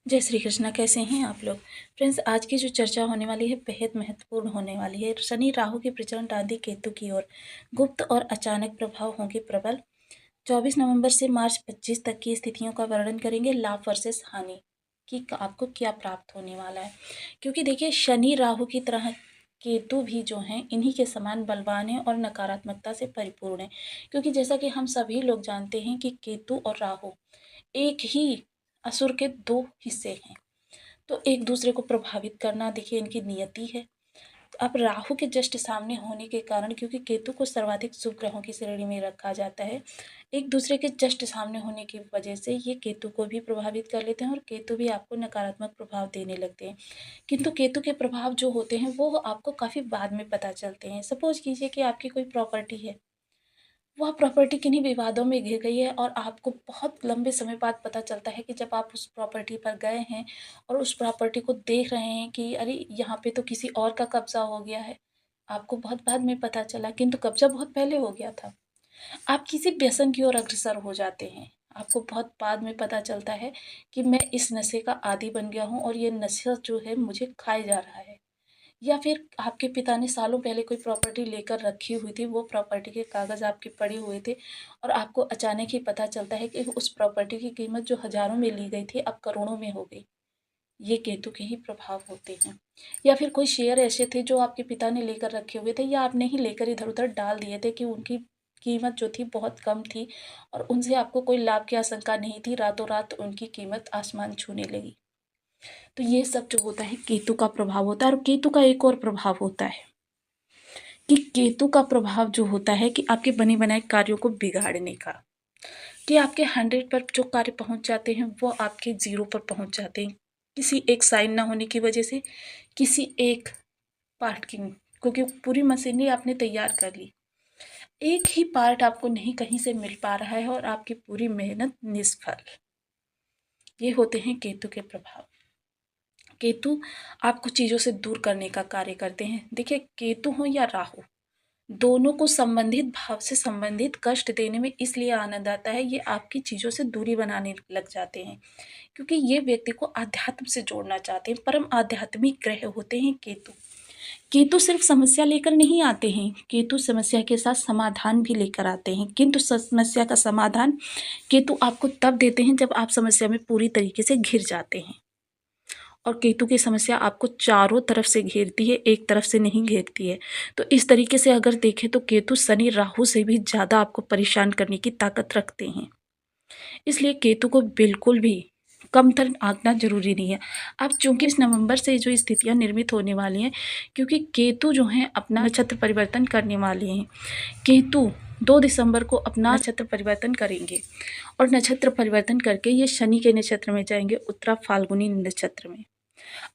जय श्री कृष्णा। कैसे हैं आप लोग? फ्रेंड्स, आज की जो चर्चा होने वाली है बेहद महत्वपूर्ण होने वाली है। शनि राहु की प्रचंड आदि केतु की ओर गुप्त और अचानक प्रभाव होंगे प्रबल। 24 नवंबर से मार्च 25 तक की स्थितियों का वर्णन करेंगे, लाभ वर्सेस हानि कि आपको क्या प्राप्त होने वाला है। क्योंकि देखिए, शनि राहु की तरह केतु भी जो हैं इन्हीं के समान बलवान है और नकारात्मकता से परिपूर्ण है। क्योंकि जैसा कि हम सभी लोग जानते हैं कि केतु और राहु एक ही असुर के दो हिस्से हैं, तो एक दूसरे को प्रभावित करना देखिए इनकी नियति है। अब राहु के जस्ट सामने होने के कारण, क्योंकि केतु को सर्वाधिक शुभ ग्रहों की श्रेणी में रखा जाता है, एक दूसरे के जस्ट सामने होने की वजह से ये केतु को भी प्रभावित कर लेते हैं और केतु भी आपको नकारात्मक प्रभाव देने लगते हैं। किंतु केतु के प्रभाव जो होते हैं वो आपको काफ़ी बाद में पता चलते हैं। सपोज कीजिए कि आपकी कोई प्रॉपर्टी है, वह प्रॉपर्टी किन्हीं विवादों में घिर गई है और आपको बहुत लंबे समय बाद पता चलता है कि जब आप उस प्रॉपर्टी पर गए हैं और उस प्रॉपर्टी को देख रहे हैं कि अरे यहाँ पे तो किसी और का कब्जा हो गया है। आपको बहुत बाद में पता चला, किंतु कब्जा बहुत पहले हो गया था। आप किसी व्यसन की ओर अग्रसर हो जाते हैं। आपको बहुत बाद में पता चलता है कि मैं इस नशे का आदी बन गया हूँ और ये नशा जो है मुझे खाए जा रहा है। या फिर आपके पिता ने सालों पहले कोई प्रॉपर्टी लेकर रखी हुई थी, वो प्रॉपर्टी के कागज़ आपके पड़े हुए थे और आपको अचानक ही पता चलता है कि उस प्रॉपर्टी की कीमत जो हज़ारों में ली गई थी अब करोड़ों में हो गई। ये केतु के ही प्रभाव होते हैं। या फिर कोई शेयर ऐसे थे जो आपके पिता ने लेकर रखे हुए थे या आपने ही लेकर इधर-उधर डाल दिए थे कि उनकी कीमत जो थी बहुत कम थी और उनसे आपको कोई लाभ की आशंका नहीं थी, रातों-रात उनकी कीमत आसमान छूने लगी। तो ये सब जो होता है केतु का प्रभाव होता है। और केतु का एक और प्रभाव होता है कि केतु का प्रभाव जो होता है कि आपके बने बनाए कार्यों को बिगाड़ने का, कि आपके 100 पर जो कार्य पहुंच जाते हैं वो आपके 0 पर पहुंच जाते हैं किसी एक साइन ना होने की वजह से, किसी एक पार्ट की। क्योंकि पूरी मशीनरी आपने तैयार कर ली, एक ही पार्ट आपको नहीं कहीं से मिल पा रहा है और आपकी पूरी मेहनत निष्फल। ये होते हैं केतु के प्रभाव। केतु आपको चीज़ों से दूर करने का कार्य करते हैं। देखिए, केतु हो या राहु, दोनों को संबंधित भाव से संबंधित कष्ट देने में इसलिए आनंद आता है, ये आपकी चीज़ों से दूरी बनाने लग जाते हैं। क्योंकि ये व्यक्ति को आध्यात्म से जोड़ना चाहते हैं। परम आध्यात्मिक ग्रह होते हैं केतु। केतु सिर्फ समस्या लेकर नहीं आते हैं, केतु समस्या के साथ समाधान भी लेकर आते हैं। किंतु समस्या का समाधान केतु आपको तब देते हैं जब आप समस्या में पूरी तरीके से घिर जाते हैं। और केतु की समस्या आपको चारों तरफ से घेरती है, एक तरफ से नहीं घेरती है। तो इस तरीके से अगर देखें तो केतु शनि राहु से भी ज़्यादा आपको परेशान करने की ताकत रखते हैं। इसलिए केतु को बिल्कुल भी कमतर आंकना जरूरी नहीं है। अब चूंकि इस नवंबर से जो स्थितियां निर्मित होने वाली हैं, क्योंकि केतु जो हैं अपना नक्षत्र परिवर्तन करने वाले हैं। केतु 2 दिसंबर को अपना नक्षत्र परिवर्तन करेंगे और नक्षत्र परिवर्तन करके ये शनि के नक्षत्र में जाएंगे, उत्तरा फाल्गुनी नक्षत्र में।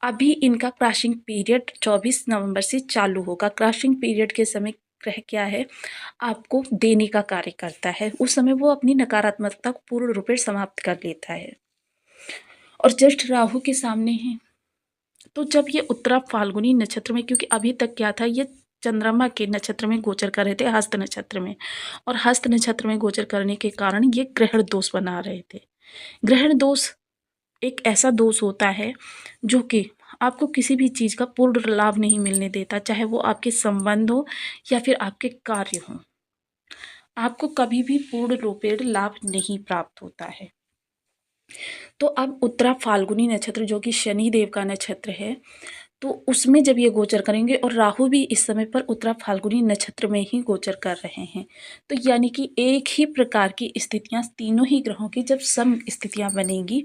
अभी इनका क्रॉसिंग पीरियड 24 नवंबर से चालू होगा। क्रॉसिंग पीरियड के समय ग्रह क्या है, आपको देने का कार्य करता है। उस समय वो अपनी नकारात्मकता को पूर्ण रूप से समाप्त कर लेता है और जस्ट राहु के सामने है। तो जब ये उत्तरा फाल्गुनी नक्षत्र में, क्योंकि अभी तक क्या था, ये चंद्रमा के नक्षत्र में गोचर कर रहे थे, हस्त नक्षत्र में, और हस्त नक्षत्र में गोचर करने के कारण ये ग्रहण दोष बना रहे थे। ग्रहण दोष एक ऐसा दोष होता है जो कि आपको किसी भी चीज़ का पूर्ण लाभ नहीं मिलने देता, चाहे वो आपके संबंध हो या फिर आपके कार्य हो। आपको कभी भी पूर्ण रूपेण लाभ नहीं प्राप्त होता है। तो अब उत्तरा फाल्गुनी नक्षत्र जो कि शनि देव का नक्षत्र है, तो उसमें जब ये गोचर करेंगे और राहु भी इस समय पर उत्तरा फाल्गुनी नक्षत्र में ही गोचर कर रहे हैं, तो यानी कि एक ही प्रकार की स्थितियां तीनों ही ग्रहों की जब सम स्थितियां बनेंगी,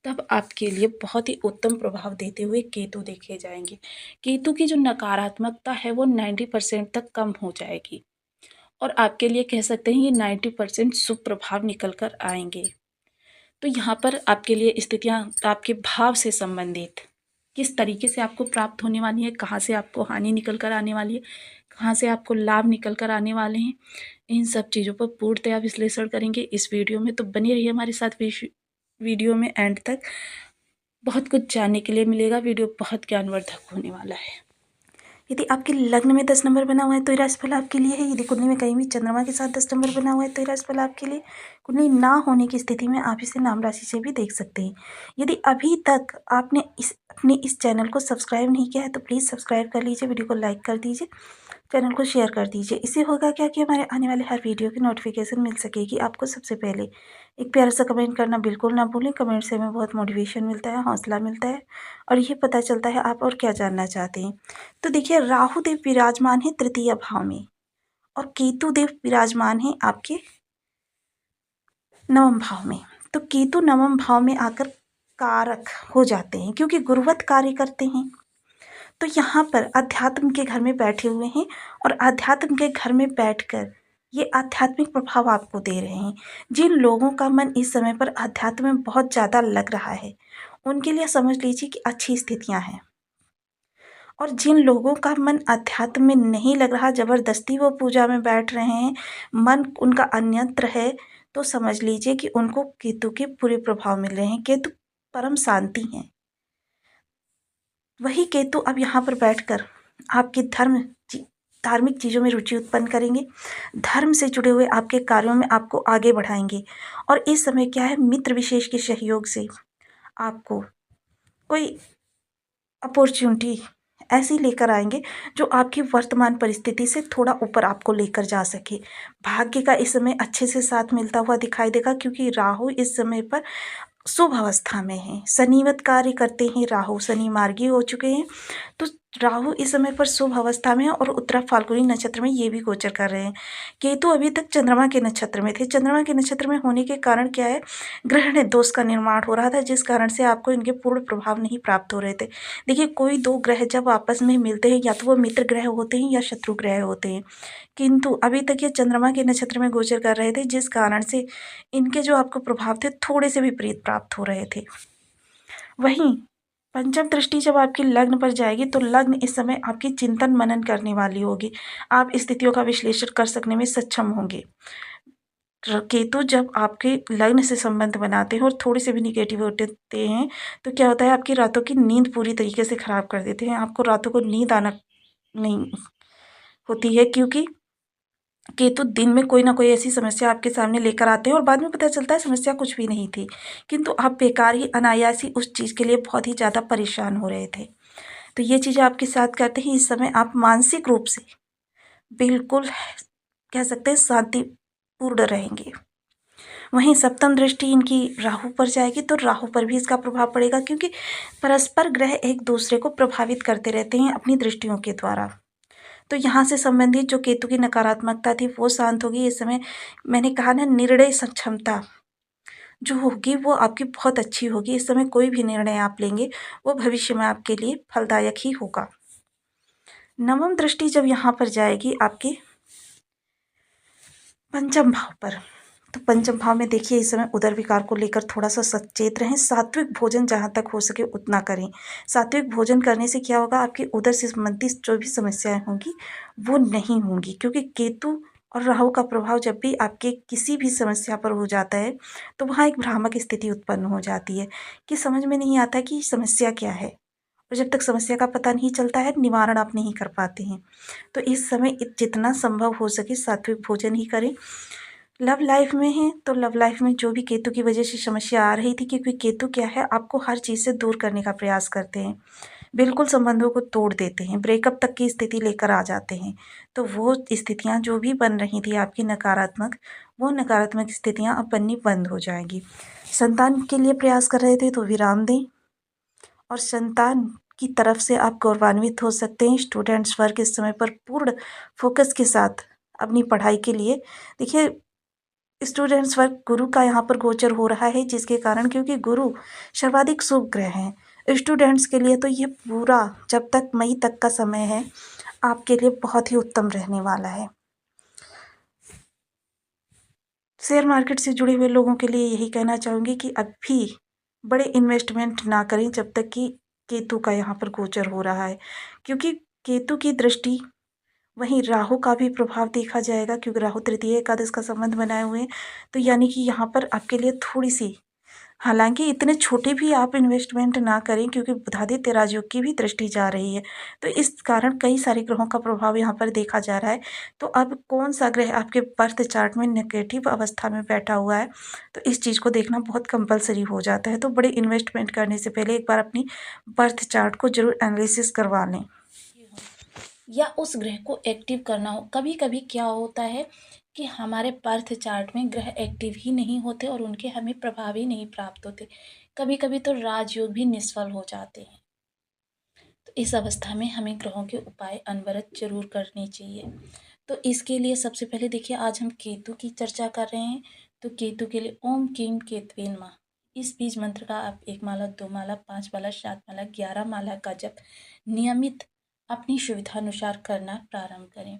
तब आपके लिए बहुत ही उत्तम प्रभाव देते हुए केतु देखे जाएंगे। केतु की जो नकारात्मकता है वो 90% तक कम हो जाएगी और आपके लिए कह सकते हैं ये 90% शुभ प्रभाव निकल कर आएंगे। तो यहाँ पर आपके लिए स्थितियाँ आपके भाव से संबंधित किस तरीके से आपको प्राप्त होने वाली है, कहाँ से आपको हानि निकल कर आने वाली है, कहाँ से आपको लाभ निकल कर आने वाले हैं, इन सब चीज़ों पर पूर्णतया विश्लेषण करेंगे इस वीडियो में। तो बने रहिए हमारे साथ वीडियो में एंड तक। बहुत कुछ जानने के लिए मिलेगा, वीडियो बहुत ज्ञानवर्धक होने वाला है। यदि आपके लग्न में 10 नंबर बना हुआ है तो ये राशिफल आपके लिए है। यदि कुंडली में कहीं भी चंद्रमा के साथ 10 नंबर बना हुआ है तो ये राशिफल आपके लिए। कुंडली ना होने की स्थिति में आप इसे नाम राशि से भी देख सकते हैं। यदि अभी तक आपने अपने इस चैनल को सब्सक्राइब नहीं किया है तो प्लीज़ सब्सक्राइब कर लीजिए, वीडियो को लाइक कर दीजिए, चैनल को शेयर कर दीजिए। इससे होगा क्या कि हमारे आने वाले हर वीडियो की नोटिफिकेशन मिल सकेगी आपको सबसे पहले। एक प्यारा सा कमेंट करना बिल्कुल ना भूलें। कमेंट से हमें बहुत मोटिवेशन मिलता है, हौसला मिलता है और ये पता चलता है आप और क्या जानना चाहते हैं। तो देखिए, राहु देव विराजमान है तृतीय भाव में और केतु देव विराजमान है आपके नवम भाव में। तो केतु नवम भाव में आकर कारक हो जाते हैं क्योंकि गुरुवत कार्य करते हैं। तो यहाँ पर अध्यात्म के घर में बैठे हुए हैं और अध्यात्म के घर में बैठकर ये आध्यात्मिक प्रभाव आपको दे रहे हैं। जिन लोगों का मन इस समय पर अध्यात्म में बहुत ज़्यादा लग रहा है उनके लिए समझ लीजिए कि अच्छी स्थितियाँ हैं, और जिन लोगों का मन अध्यात्म में नहीं लग रहा, ज़बरदस्ती वो पूजा में बैठ रहे हैं, मन उनका अन्यत्र है, तो समझ लीजिए कि उनको केतु के बुरे प्रभाव मिल रहे हैं। केतु परम शांति हैं। वही केतु अब यहाँ पर बैठकर आपके धार्मिक चीज़ों में रुचि उत्पन्न करेंगे, धर्म से जुड़े हुए आपके कार्यों में आपको आगे बढ़ाएंगे। और इस समय क्या है, मित्र विशेष के सहयोग से आपको कोई अपॉर्चुनिटी ऐसी लेकर आएंगे जो आपकी वर्तमान परिस्थिति से थोड़ा ऊपर आपको लेकर जा सके। भाग्य का इस समय अच्छे से साथ मिलता हुआ दिखाई देगा क्योंकि राहु इस समय पर शुभ अवस्था में है। शनिवत कार्य करते हैं राहु, शनि मार्गी हो चुके हैं। तो राहु इस समय पर शुभ अवस्था में है और उत्तरा फाल्गुनी नक्षत्र में ये भी गोचर कर रहे हैं। केतु अभी तक चंद्रमा के नक्षत्र में थे। चंद्रमा के नक्षत्र में होने के कारण क्या है, ग्रहण दोष का निर्माण हो रहा था जिस कारण से आपको इनके पूर्ण प्रभाव नहीं प्राप्त हो रहे थे। देखिए, कोई दो ग्रह जब आपस में मिलते हैं या तो वो मित्र ग्रह होते हैं या शत्रु ग्रह होते हैं, किंतु अभी तक ये चंद्रमा के नक्षत्र में गोचर कर रहे थे जिस कारण से इनके जो आपको प्रभाव थे थोड़े से विपरीत प्राप्त हो रहे थे। वहीं पंचम दृष्टि जब आपकी लग्न पर जाएगी तो लग्न इस समय आपकी चिंतन मनन करने वाली होगी। आप स्थितियों का विश्लेषण कर सकने में सक्षम होंगे। केतु जब आपके लग्न से संबंध बनाते हैं और थोड़े से भी निगेटिव होते हैं तो क्या होता है, आपकी रातों की नींद पूरी तरीके से खराब कर देते हैं। आपको रातों को नींद आना नहीं होती है क्योंकि केतु दिन में कोई ना कोई ऐसी समस्या आपके सामने लेकर आते हैं और बाद में पता चलता है समस्या कुछ भी नहीं थी, किंतु आप बेकार ही अनायास ही उस चीज़ के लिए बहुत ही ज़्यादा परेशान हो रहे थे। तो ये चीज़ें आपके साथ करते हैं। इस समय आप मानसिक रूप से बिल्कुल कह सकते हैं शांतिपूर्ण रहेंगे। वहीं सप्तम दृष्टि इनकी राहु पर जाएगी तो राहु पर भी इसका प्रभाव पड़ेगा क्योंकि परस्पर ग्रह एक दूसरे को प्रभावित करते रहते हैं अपनी दृष्टियों के द्वारा। तो यहाँ से संबंधित जो केतु की नकारात्मकता थी वो शांत होगी। इस समय मैंने कहा ना, निर्णय क्षमता जो होगी वो आपकी बहुत अच्छी होगी। इस समय कोई भी निर्णय आप लेंगे वो भविष्य में आपके लिए फलदायक ही होगा। नवम दृष्टि जब यहाँ पर जाएगी आपके पंचम भाव पर, तो पंचम भाव में देखिए इस समय उदर विकार को लेकर थोड़ा सा सचेत रहें। सात्विक भोजन जहाँ तक हो सके उतना करें। सात्विक भोजन करने से क्या होगा, आपकी उदर से संबंधित जो भी समस्याएं होंगी वो नहीं होंगी क्योंकि केतु और राहु का प्रभाव जब भी आपके किसी भी समस्या पर हो जाता है तो वहाँ एक भ्रामक स्थिति उत्पन्न हो जाती है कि समझ में नहीं आता कि समस्या क्या है, और जब तक समस्या का पता नहीं चलता है निवारण आप नहीं कर पाते हैं। तो इस समय जितना संभव हो सके सात्विक भोजन ही करें। लव लाइफ में हैं तो लव लाइफ में जो भी केतु की वजह से समस्या आ रही थी, क्योंकि केतु क्या है, आपको हर चीज़ से दूर करने का प्रयास करते हैं, बिल्कुल संबंधों को तोड़ देते हैं, ब्रेकअप तक की स्थिति लेकर आ जाते हैं। तो वो स्थितियाँ जो भी बन रही थी आपकी नकारात्मक, वो नकारात्मक स्थितियाँ अब बननी बंद हो जाएंगी। संतान के लिए प्रयास कर रहे थे तो विराम दें और संतान की तरफ से आप गौरवान्वित हो सकते हैं। स्टूडेंट्स वर्ग इस समय पर पूर्ण फोकस के साथ अपनी पढ़ाई के लिए, देखिए स्टूडेंट्स वर्ग गुरु का यहाँ पर गोचर हो रहा है जिसके कारण, क्योंकि गुरु सर्वाधिक शुभ ग्रह हैं स्टूडेंट्स के लिए, तो ये पूरा जब तक मई तक का समय है आपके लिए बहुत ही उत्तम रहने वाला है। शेयर मार्केट से जुड़े हुए लोगों के लिए यही कहना चाहूँगी कि अभी बड़े इन्वेस्टमेंट ना करें जब तक कि केतु का यहाँ पर गोचर हो रहा है, क्योंकि केतु की दृष्टि, वहीं राहु का भी प्रभाव देखा जाएगा क्योंकि राहु तृतीय एकादश का संबंध बनाए हुए हैं। तो यानी कि यहाँ पर आपके लिए थोड़ी सी हालांकि इतने छोटे भी आप इन्वेस्टमेंट ना करें, क्योंकि बुधादित्य राजयोग की भी दृष्टि जा रही है, तो इस कारण कई सारे ग्रहों का प्रभाव यहाँ पर देखा जा रहा है। तो अब कौन सा ग्रह आपके बर्थ चार्ट में नेगेटिव अवस्था में बैठा हुआ है, तो इस चीज़ को देखना बहुत कंपलसरी हो जाता है। तो बड़े इन्वेस्टमेंट करने से पहले एक बार अपनी बर्थ चार्ट को जरूर एनालिसिस करवा लें, या उस ग्रह को एक्टिव करना हो। कभी कभी क्या होता है कि हमारे बर्थ चार्ट में ग्रह एक्टिव ही नहीं होते और उनके हमें प्रभाव ही नहीं प्राप्त होते। कभी कभी तो राजयोग भी निष्फल हो जाते हैं। तो इस अवस्था में हमें ग्रहों के उपाय अनवरत जरूर करने चाहिए। तो इसके लिए सबसे पहले देखिए, आज हम केतु की चर्चा कर रहे हैं। तो केतु के लिए ओम कीम केतवे नमः, इस बीज मंत्र का आप 1 माला, 2 माला, 5 माला, 7 माला, 11 माला का जप नियमित अपनी सुविधानुसार करना प्रारंभ करें।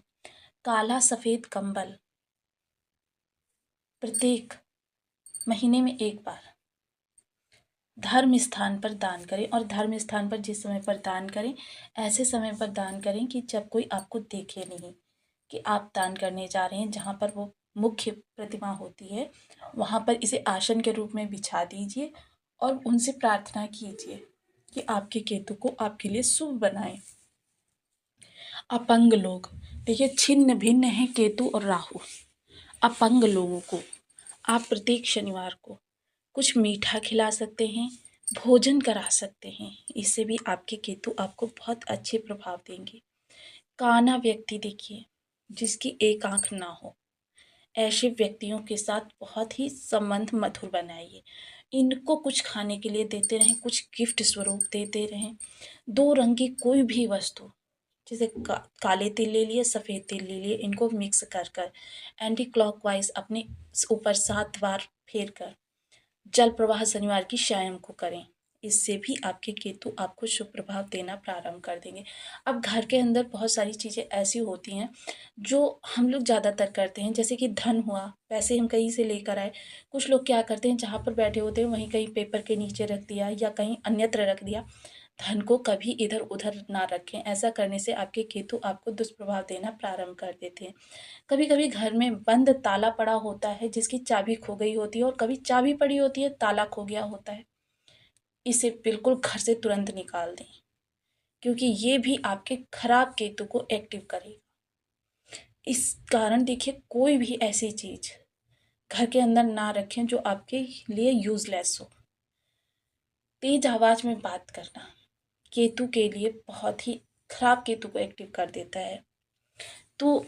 काला सफ़ेद कंबल प्रत्येक महीने में एक बार धर्म स्थान पर दान करें, और धर्म स्थान पर जिस समय पर दान करें, ऐसे समय पर दान करें कि जब कोई आपको देखे नहीं कि आप दान करने जा रहे हैं। जहाँ पर वो मुख्य प्रतिमा होती है, वहाँ पर इसे आसन के रूप में बिछा दीजिए और उनसे प्रार्थना कीजिए कि आपके केतु को आपके लिए शुभ बनाएं। अपंग लोग, देखिए छिन्न भिन्न है केतु और राहु। अपंग लोगों को आप प्रत्येक शनिवार को कुछ मीठा खिला सकते हैं, भोजन करा सकते हैं। इससे भी आपके केतु आपको बहुत अच्छे प्रभाव देंगे। काना व्यक्ति, देखिए जिसकी एक आंख ना हो, ऐसे व्यक्तियों के साथ बहुत ही संबंध मधुर बनाइए। इनको कुछ खाने के लिए देते रहें, कुछ गिफ्ट स्वरूप देते रहें। 2 रंग की कोई भी वस्तु, जैसे काले तिल ले लिए, सफ़ेद तिल ले लिए, इनको मिक्स कर कर एंटी क्लॉकवाइज अपने ऊपर 7 बार फेर कर जल प्रवाह शनिवार की शाम को करें। इससे भी आपके केतु आपको शुभ प्रभाव देना प्रारंभ कर देंगे। अब घर के अंदर बहुत सारी चीज़ें ऐसी होती हैं जो हम लोग ज़्यादातर करते हैं, जैसे कि धन हुआ, पैसे हम कहीं से लेकर आए। कुछ लोग क्या करते हैं, जहाँ पर बैठे होते हैं वहीं कहीं पेपर के नीचे रख दिया या कहीं अन्यत्र रख दिया। धन को कभी इधर उधर ना रखें। ऐसा करने से आपके केतु आपको दुष्प्रभाव देना प्रारंभ कर देते हैं। कभी कभी घर में बंद ताला पड़ा होता है, जिसकी चाबी खो गई होती है, और कभी चाबी पड़ी होती है, ताला खो गया होता है। इसे बिल्कुल घर से तुरंत निकाल दें, क्योंकि ये भी आपके खराब केतु को एक्टिव करेगा। इस कारण देखिए, कोई भी ऐसी चीज़ घर के अंदर ना रखें जो आपके लिए यूज़लेस हो। तेज आवाज़ में बात करना केतु के लिए बहुत ही खराब केतु को एक्टिव कर देता है। तो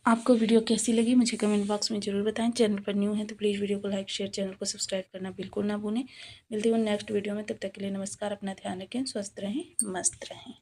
आपको वीडियो कैसी लगी मुझे कमेंट बॉक्स में ज़रूर बताएं। चैनल पर न्यू है तो प्लीज़ वीडियो को लाइक, शेयर, चैनल को सब्सक्राइब करना बिल्कुल ना भूलें। मिलती हूँ नेक्स्ट वीडियो में, तब तक के लिए नमस्कार। अपना ध्यान रखें, स्वस्थ रहें, मस्त रहें।